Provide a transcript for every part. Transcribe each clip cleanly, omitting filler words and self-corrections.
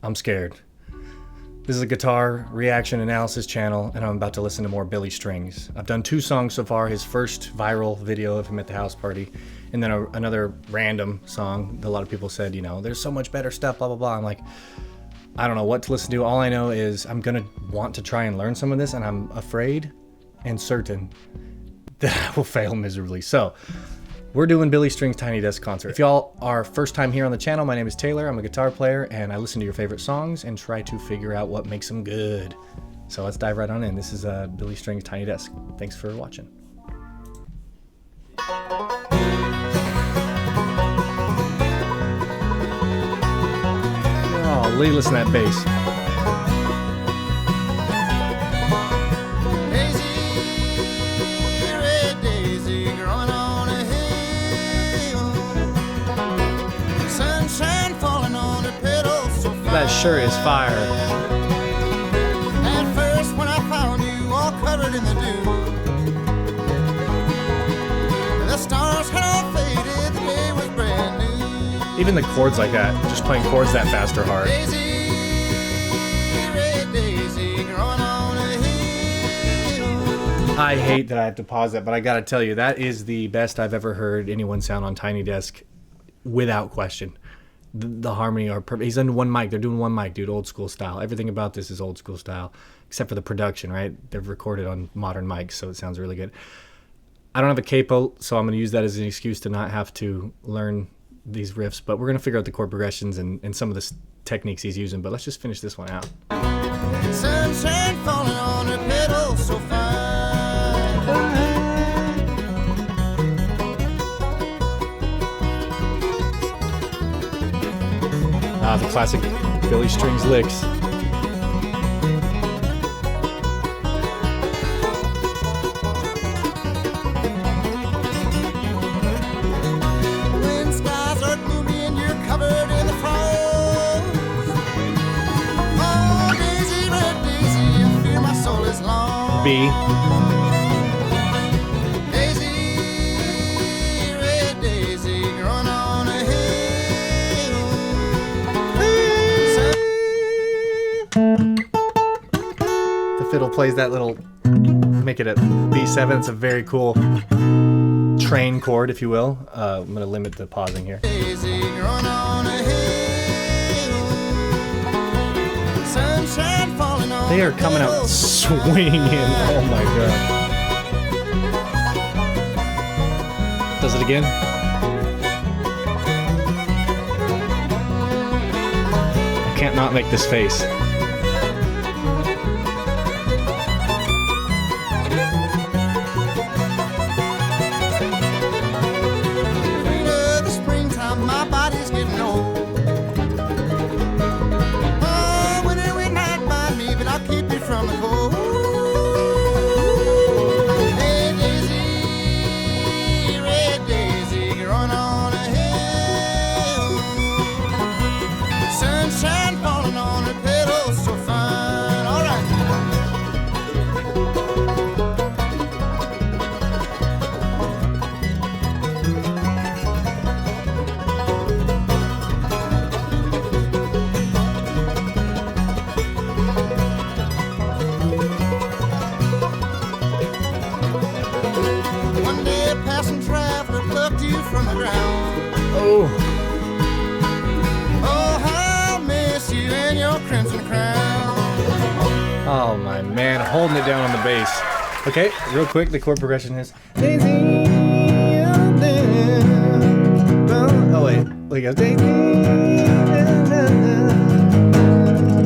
I'm scared. This is a guitar reaction analysis channel, and I'm about to listen to more Billy Strings. I've done 2 songs so far, his first viral video of him at the house party, and then another random song that a lot of people said, there's so much better stuff, blah, blah, blah. I'm like, I don't know what to listen to. All I know is I'm going to want to try and learn some of this, and I'm afraid and certain that I will fail miserably. So we're doing Billy Strings' Tiny Desk concert. If y'all are first time here on the channel, my name is Taylor. I'm a guitar player, and I listen to your favorite songs and try to figure out what makes them good. So let's dive right on in. This is Billy Strings' Tiny Desk. Thanks for watching. Oh, listen to that bass. That shirt is fire. At first when I found you all covered in the dew, the stars had all faded, the day was brand new. Even the chords like that, just playing chords that fast are hard. Daisy, red daisy, growing on a hill. I hate that I have to pause that, but I gotta tell you, that is the best I've ever heard anyone sound on Tiny Desk, without question. The harmony are perfect. He's under one mic. They're doing one mic, dude. Old school style. Everything about this is old school style, except for the production, right? They've recorded on modern mics, so it sounds really good. I don't have a capo, so I'm going to use that as an excuse to not have to learn these riffs, but we're going to figure out the chord progressions and some of the techniques he's using. But let's just finish this one out. Sunshine falling on her petals so fine. Ah, the classic Billy Strings licks. When skies are gloomy and you're covered in the frost. Oh, daisy, red daisy, I fear my soul is lost. B. Daisy, red daisy, growing on a hill. The fiddle plays that little, make it a B7. It's a very cool train chord, if you will. I'm going to limit the pausing here. Daisy, growing on a hill. Sunshine falling on They are coming out petals. swinging. Oh my god. Does it again? I can't not make this face. Queen of the springtime, my body's getting old. Oh, winter will not bind me, but I'll keep you from the cold. Hey, daisy, red daisy, growing on a hill. Sunshine falling on her petals so fine. All right. One day a passing traveler plucked you from the ground. Oh. Oh, how I'll miss you and your crimson crown. Oh my man, holding it down on the bass. Okay, real quick, the chord progression is. Oh wait, we go.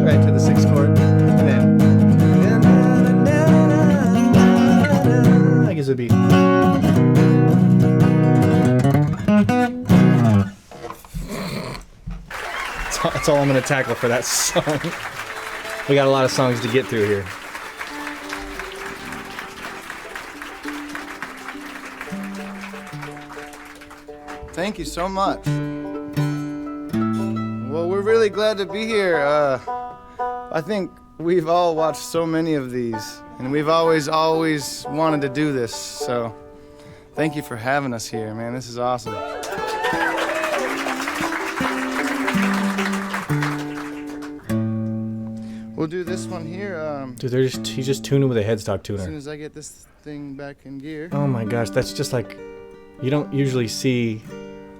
Right to the 6th chord, and then I guess it'd be. That's all I'm gonna tackle for that song. We got a lot of songs to get through here. Thank you so much. Well, we're really glad to be here. I think we've all watched so many of these, and we've always wanted to do this. So thank you for having us here, man. This is awesome. We'll do this one here. Dude, he's just tuning with a headstock tuner. As soon as I get this thing back in gear. Oh my gosh, that's just like, you don't usually see.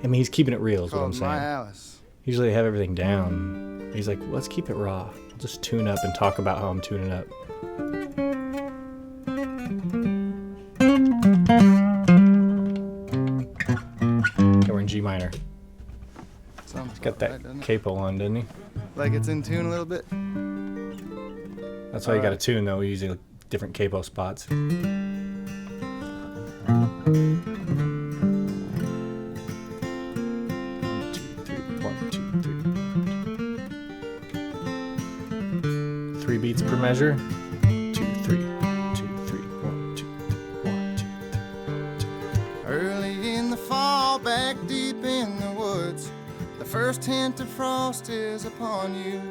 I mean, he's keeping it real, is what I'm saying. My Alice. Usually they have everything down. He's like, let's keep it raw. I'll just tune up and talk about how I'm tuning up. Okay, we're in G minor. Sounds He's got that right, capo on, doesn't he? Like it's in tune a little bit. That's why you got to tune, though. We use different capo spots. Three beats per measure. 2, 3, 2, 3, 1, 2, 1, 2, 3, 1, 2. Early in the fall, back deep in the woods, the first hint of frost is upon you.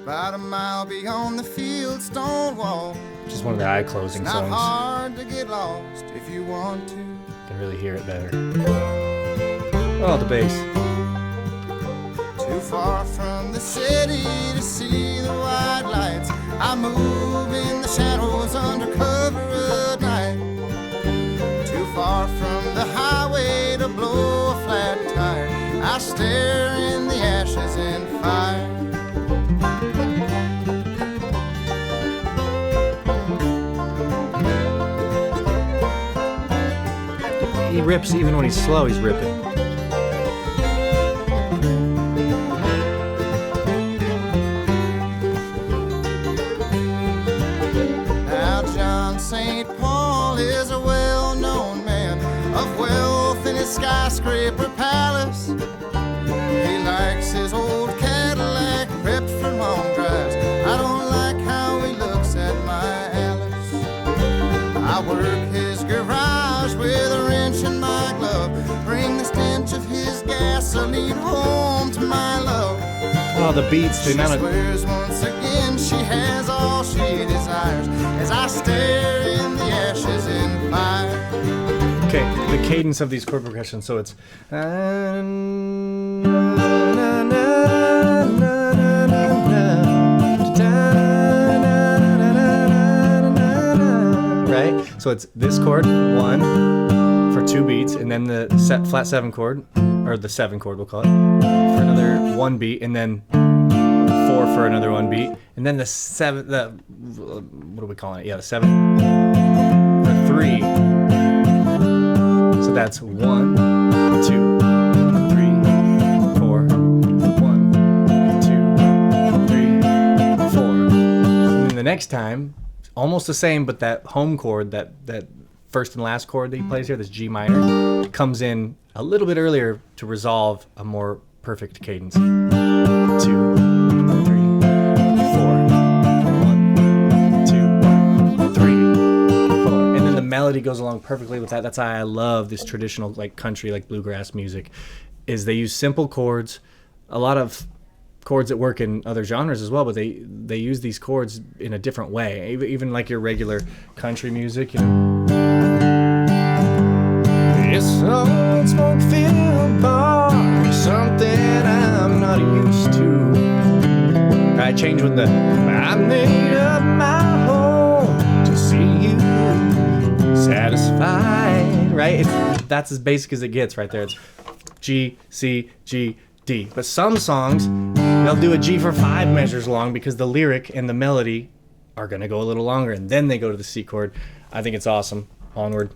About a mile beyond the field, stone wall. Just one of the eye-closing It's not songs. hard to get lost if you want to. You can really hear it better. Oh, the bass. Too far from the city to see the white lights. I move in the shadows under cover of night. Too far from the highway to blow a flat tire. I stare in the ashes and fire. He rips even when he's slow, he's ripping. Now John St. Paul is a well-known man of wealth in his skyscraper palace. He likes his old Cadillac prepped for long drives. I don't like how he looks at my Alice. I work his garage with a wrench in my glove. Bring the stench of his gasoline home to my love. Oh, the beats, the She amount of... swears once again she has all she desires as I stare in the ashes and fire. Okay, the cadence of these chord progressions, so it's... Right? So it's this chord, 1, for 2 beats, and then the flat 7 chord, or the 7 chord we'll call it, for another 1 beat, and then 4 for another 1 beat, and then the 7, what are we calling it? Yeah, the 7 for 3. So that's 1, 2, 3, 4, 1, 2, 3, 4. And then the next time, almost the same, but that home chord, that first and last chord that he plays here, this G minor, comes in a little bit earlier to resolve a more perfect cadence. 2, 3, 4, 1, 2, 3, 4. And then the melody goes along perfectly with that. That's why I love this traditional like country, like bluegrass music, is they use simple chords, a lot of chords that work in other genres as well, but they use these chords in a different way. Even like your regular country music, you know. It's old smoke-filled bar, something I'm not used to. I change with the I made up my home to see you satisfied. Right? That's as basic as it gets right there. It's G, C, G, D. But some songs, they'll do a G for 5 measures long because the lyric and the melody are going to go a little longer, and then they go to the C chord. I think it's awesome. Onward.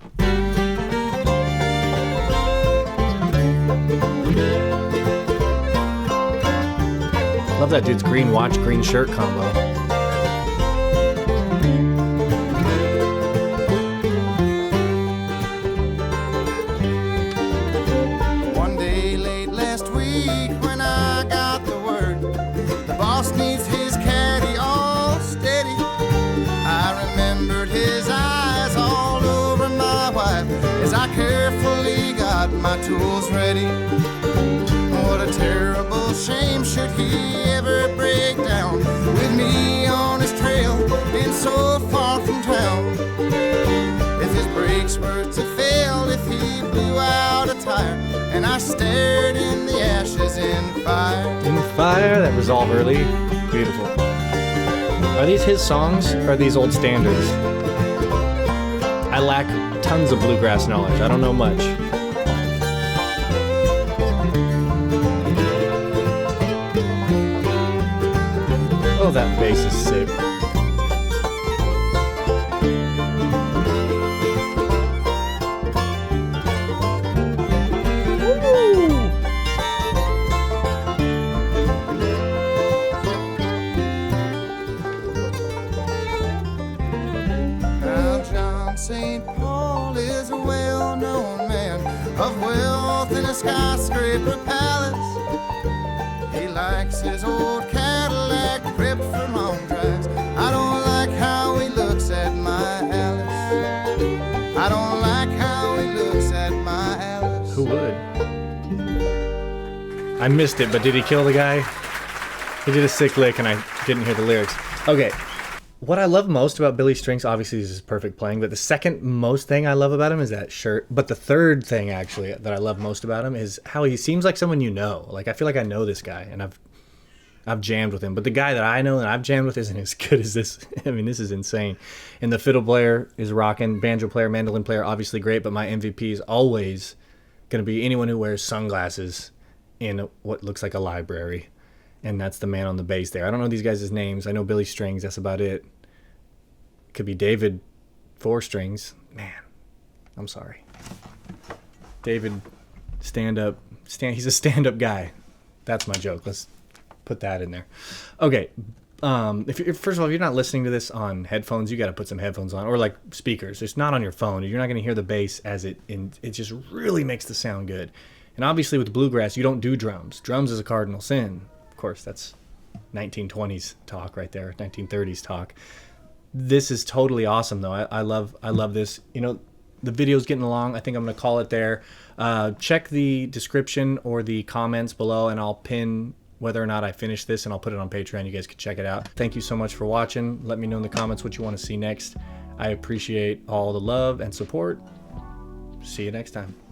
Love that dude's green watch, green shirt combo. One day late last week when I got the word the boss needs his caddy all steady, I remembered his eyes all over my wife as I carefully got my tools ready. What a terrible shame should he ever break down with me on his trail, been so far from town. If his brakes were to fail, if he blew out a tire, and I stared in the ashes in fire. In fire, that resolve early. Beautiful. Are these his songs or are these old standards? I lack tons of bluegrass knowledge. I don't know much. Oh, that bass is sick. St. Paul is a well-known man of wealth in a skyscraper palace. He likes his old Cadillac ripped for long drives. I don't like how he looks at my Alice. I don't like how he looks at my Alice. Who would? I missed it, but did he kill the guy? He did a sick lick and I didn't hear the lyrics. Okay. What I love most about Billy Strings, obviously, is his perfect playing, but the second most thing I love about him is that shirt. But the third thing, actually, that I love most about him is how he seems like someone you know. Like, I feel like I know this guy, and I've jammed with him. But the guy that I know and I've jammed with isn't as good as this. I mean, this is insane. And the fiddle player is rocking. Banjo player, mandolin player, obviously great. But my MVP is always going to be anyone who wears sunglasses in what looks like a library. And that's the man on the bass there. I don't know these guys' names. I know Billy Strings. That's about it. Could be David Four Strings. Man, I'm sorry. David he's a stand-up guy. That's my joke. Let's put that in there. Okay. First of all, if you're not listening to this on headphones, you got to put some headphones on, or like speakers. It's not on your phone. You're not going to hear the bass it just really makes the sound good. And obviously with bluegrass, you don't do drums. Drums is a cardinal sin. Of course, that's 1920s talk right there, 1930s talk. This is totally awesome, though. I love this. You know, the video's getting along. I think I'm going to call it there. Check the description or the comments below, and I'll pin whether or not I finish this, and I'll put it on Patreon. You guys can check it out. Thank you so much for watching. Let me know in the comments what you want to see next. I appreciate all the love and support. See you next time.